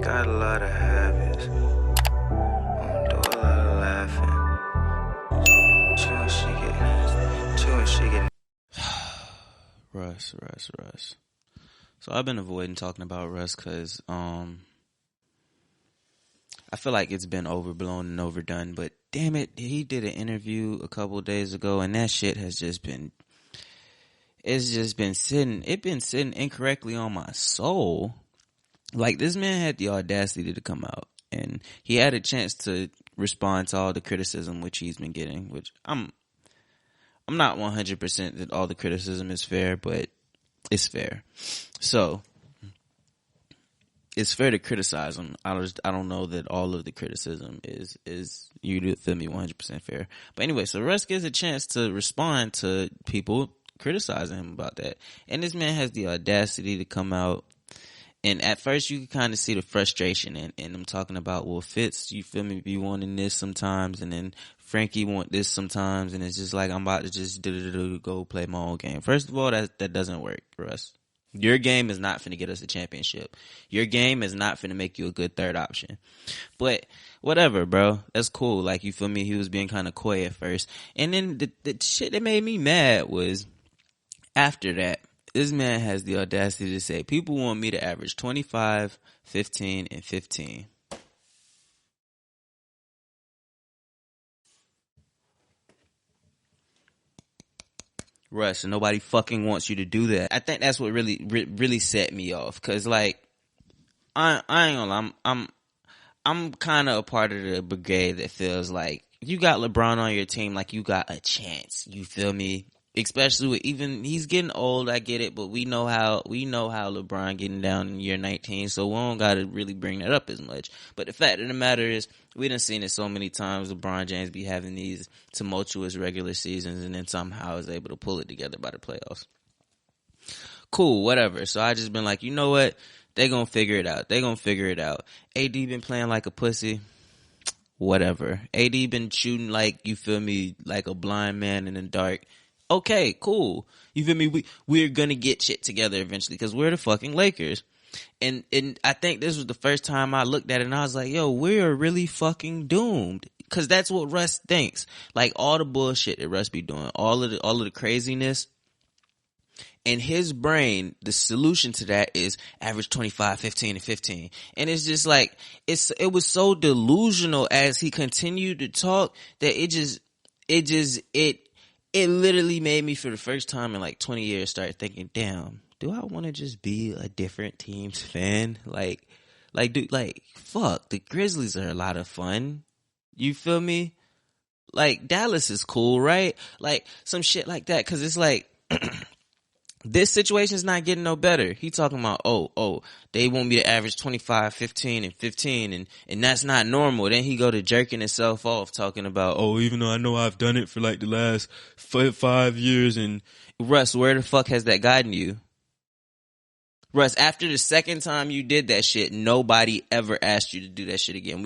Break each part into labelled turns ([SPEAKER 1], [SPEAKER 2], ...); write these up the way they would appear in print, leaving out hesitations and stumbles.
[SPEAKER 1] Got a lot of habits. Do a lot of laughing. Chewing, she get.
[SPEAKER 2] Russ. So I've been avoiding talking about Russ because I feel like it's been overblown and overdone. But damn it, he did an interview a couple days ago, and that shit has just been. It's just been sitting. It's been sitting incorrectly on my soul. Like, this man had the audacity to come out, and he had a chance to respond to all the criticism which he's been getting. Which I'm not 100% that all the criticism is fair, but it's fair. So it's fair to criticize him. I don't know that all of the criticism is you feel me 100% fair. But anyway, so Russ gets a chance to respond to people criticizing him about that, and this man has the audacity to come out. And at first you can kind of see the frustration and I'm talking about, well, Fitz, you feel me, be wanting this sometimes, and then Frankie want this sometimes, and it's just like, I'm about to just go play my own game. First of all, that doesn't work, Russ. Your game is not finna get us a championship. Your game is not finna make you a good third option. But whatever, bro. That's cool. Like, you feel me? He was being kind of coy at first. And then the shit that made me mad was after that, this man has the audacity to say, people want me to average 25, 15, and 15. Russ, and nobody fucking wants you to do that. I think that's what really set me off. Cause like, I ain't gonna lie, I'm kind of a part of the brigade that feels like you got LeBron on your team, like you got a chance. You feel me? Especially with he's getting old, I get it, but we know how LeBron getting down in year 19, so we don't gotta really bring that up as much. But the fact of the matter is, we done seen it so many times, LeBron James be having these tumultuous regular seasons and then somehow is able to pull it together by the playoffs. Cool, whatever. So I just been like, you know what? They gonna figure it out. AD been playing like a pussy. Whatever. AD been shooting like, you feel me, like a blind man in the dark. Okay, cool. You feel me? We're gonna get shit together eventually because we're the fucking Lakers. And I think this was the first time I looked at it and I was like, yo, we're really fucking doomed. Cause that's what Russ thinks. Like, all the bullshit that Russ be doing, all of the craziness. In his brain, the solution to that is average 25, 15, and 15. And it's just like, it was so delusional as he continued to talk that it literally made me, for the first time in like 20 years, start thinking, damn, do I want to just be a different team's fan? Fuck, the Grizzlies are a lot of fun. You feel me? Like, Dallas is cool, right? Like, some shit like that. Cause it's like, this situation's not getting no better. He talking about, they want me to average 25, 15, and 15, and that's not normal. Then he go to jerking himself off talking about, even though I know I've done it for like the last 5 years, and Russ, where the fuck has that gotten you? Russ, after the second time you did that shit, nobody ever asked you to do that shit again.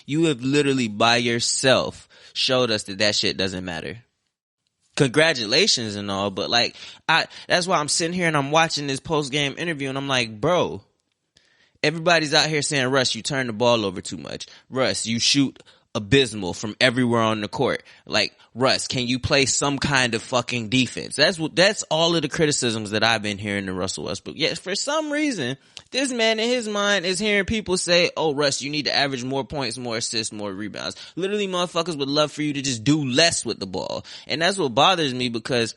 [SPEAKER 2] You have literally by yourself showed us that shit doesn't matter. Congratulations and all, but like, that's why I'm sitting here and I'm watching this post-game interview and I'm like, bro, everybody's out here saying, Russ, you turn the ball over too much. Russ, you shoot abysmal from everywhere on the court. Like, Russ, can you play some kind of fucking defense? That's all of the criticisms that I've been hearing to Russell Westbrook. Yet for some reason, this man in his mind is hearing people say, Russ, you need to average more points, more assists, more rebounds. Literally, motherfuckers would love for you to just do less with the ball. And that's what bothers me, because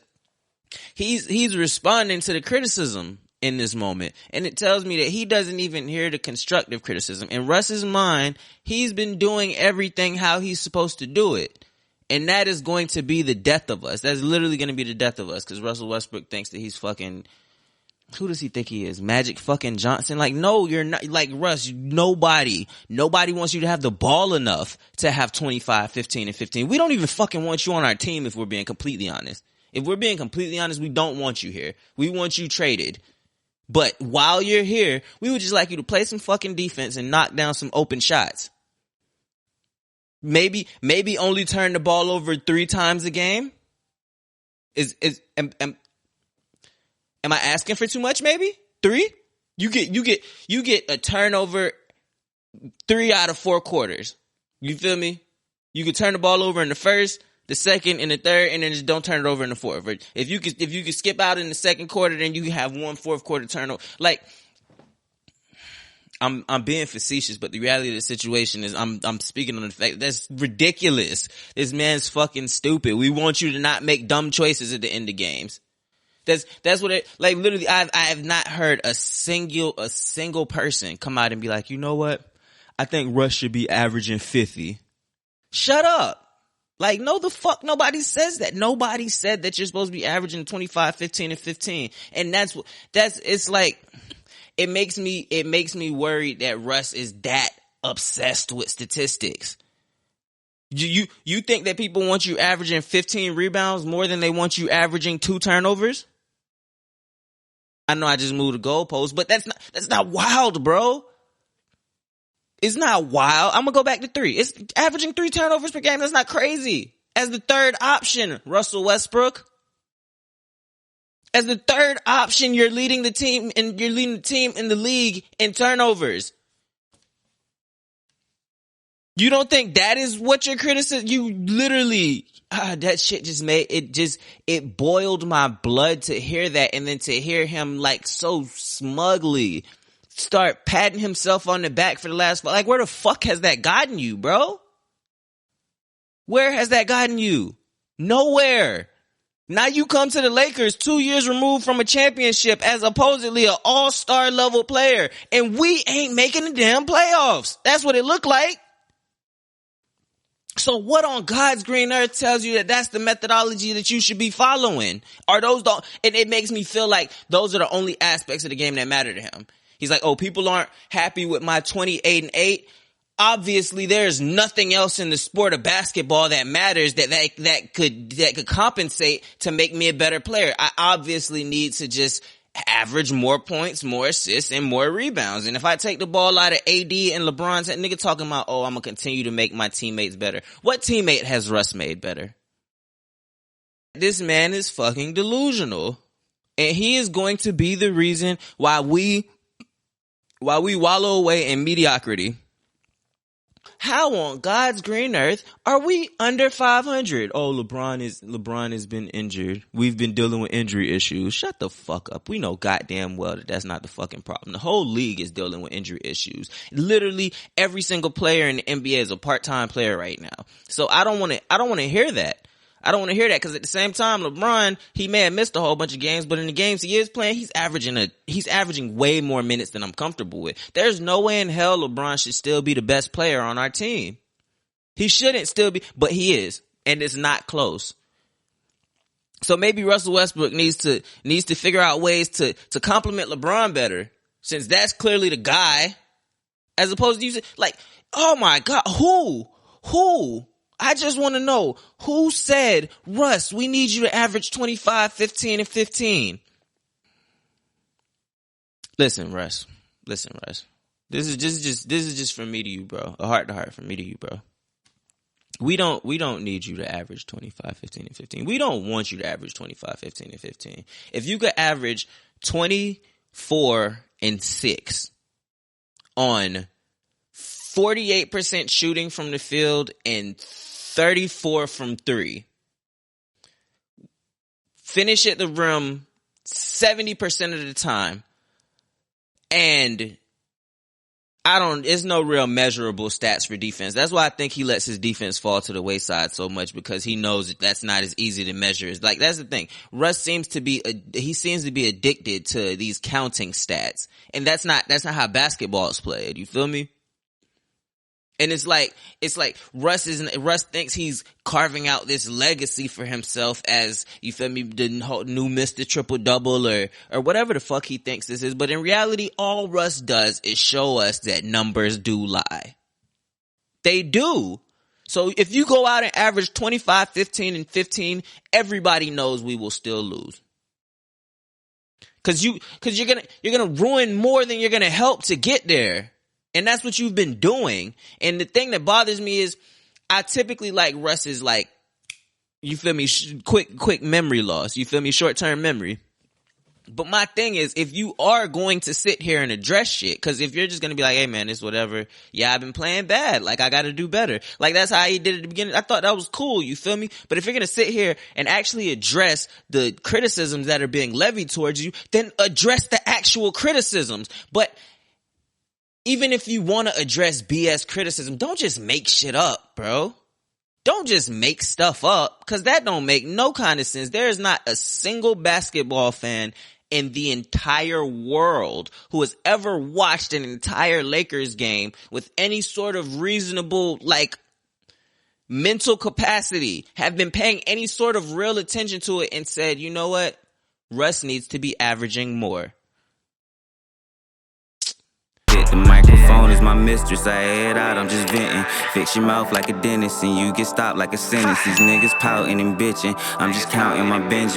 [SPEAKER 2] he's responding to the criticism in this moment. And it tells me that he doesn't even hear the constructive criticism. In Russ's mind, he's been doing everything how he's supposed to do it. And that is going to be the death of us. That's literally going to be the death of us, because Russell Westbrook thinks that he's fucking, who does he think he is? Magic fucking Johnson? Like, no, you're not. Like, Russ, nobody wants you to have the ball enough to have 25, 15, and 15. We don't even fucking want you on our team, if we're being completely honest. If we're being completely honest, we don't want you here. We want you traded. But while you're here, we would just like you to play some fucking defense and knock down some open shots. Maybe only turn the ball over 3 times a game. Am I asking for too much? Maybe 3. You get a turnover 3 out of 4 quarters. You feel me? You could turn the ball over in the first, the second, and the third, and then just don't turn it over in the fourth. If you could skip out in the second quarter, then you can have 1 fourth quarter turnover. Like, I'm being facetious, but the reality of the situation is I'm speaking on the fact that's ridiculous. This man's fucking stupid. We want you to not make dumb choices at the end of games. That's what it, like, literally, I have not heard a single person come out and be like, you know what? I think Russ should be averaging 50. Shut up. Like, no, the fuck, nobody says that. Nobody said that you're supposed to be averaging 25, 15, and 15. And it's like, it makes me worried that Russ is that obsessed with statistics. You think that people want you averaging 15 rebounds more than they want you averaging 2 turnovers? I know I just moved the goalpost, but that's not wild, bro. It's not wild. I'm gonna go back to 3. It's averaging 3 turnovers per game. That's not crazy. As the third option, Russell Westbrook. As the third option, you're leading the team in the league in turnovers. You don't think that is what your criticism? You literally, that shit it boiled my blood to hear that, and then to hear him like so smugly start patting himself on the back for the last, like, where the fuck has that gotten you, bro? Where has that gotten you? Nowhere. Now you come to the Lakers 2 years removed from a championship as supposedly an all-star level player, and we ain't making the damn playoffs. That's what it looked like. So what on God's green earth tells you that that's the methodology that you should be following? And it makes me feel like those are the only aspects of the game that matter to him. He's like, oh, people aren't happy with my 28-8. Obviously, there's nothing else in the sport of basketball that matters that could compensate to make me a better player. I obviously need to just average more points, more assists, and more rebounds. And if I take the ball out of AD and LeBron's head, nigga talking about, oh, I'm gonna continue to make my teammates better. What teammate has Russ made better? This man is fucking delusional. And he is going to be the reason why we wallow away in mediocrity. How on God's green earth are we under 500? Oh, LeBron has been injured. We've been dealing with injury issues. Shut the fuck up. We know goddamn well that that's not the fucking problem. The whole league is dealing with injury issues. Literally every single player in the NBA is a part-time player right now. So I don't want to hear that. I don't want to hear that, because at the same time, LeBron, he may have missed a whole bunch of games, but in the games he is playing, he's averaging way more minutes than I'm comfortable with. There's no way in hell LeBron should still be the best player on our team. He shouldn't still be, but he is, and it's not close. So maybe Russell Westbrook needs to figure out ways to complement LeBron better, since that's clearly the guy, as opposed to using, like, oh my God, who? I just want to know, who said, Russ, we need you to average 25, 15, and 15? Listen, Russ. This is just from me to you, bro. A heart to heart from me to you, bro. We don't need you to average 25, 15, and 15. We don't want you to average 25, 15, and 15. If you could average 24 and 6 on 48% shooting from the field and 34 from 3. Finish at the rim 70% of the time. And it's no real measurable stats for defense. That's why I think he lets his defense fall to the wayside so much, because he knows that's not as easy to measure. It's like, that's the thing. Russ seems to be addicted to these counting stats. And that's not how basketball is played. You feel me? And it's like Russ thinks he's carving out this legacy for himself as, you feel me, the new Mr. Triple Double or whatever the fuck he thinks this is. But in reality, all Russ does is show us that numbers do lie. They do. So if you go out and average 25, 15, and 15, everybody knows we will still lose. Cause you're gonna ruin more than you're gonna help to get there. And that's what you've been doing. And the thing that bothers me is, I typically like Russ's, like, you feel me, quick memory loss. You feel me, short-term memory. But my thing is, if you are going to sit here and address shit, cause if you're just gonna be like, hey man, it's whatever. Yeah, I've been playing bad. Like, I gotta do better. Like, that's how he did at the beginning. I thought that was cool. You feel me? But if you're gonna sit here and actually address the criticisms that are being levied towards you, then address the actual criticisms. But even if you want to address BS criticism, don't just make shit up, bro. Don't just make stuff up, cause that don't make no kind of sense. There is not a single basketball fan in the entire world who has ever watched an entire Lakers game with any sort of reasonable, like, mental capacity, have been paying any sort of real attention to it and said, you know what? Russ needs to be averaging more.
[SPEAKER 3] The microphone is my mistress, I head out, I'm just venting. Fix your mouth like a dentist and you get stopped like a sentence. These niggas pouting and bitching, I'm just counting my Benjamins.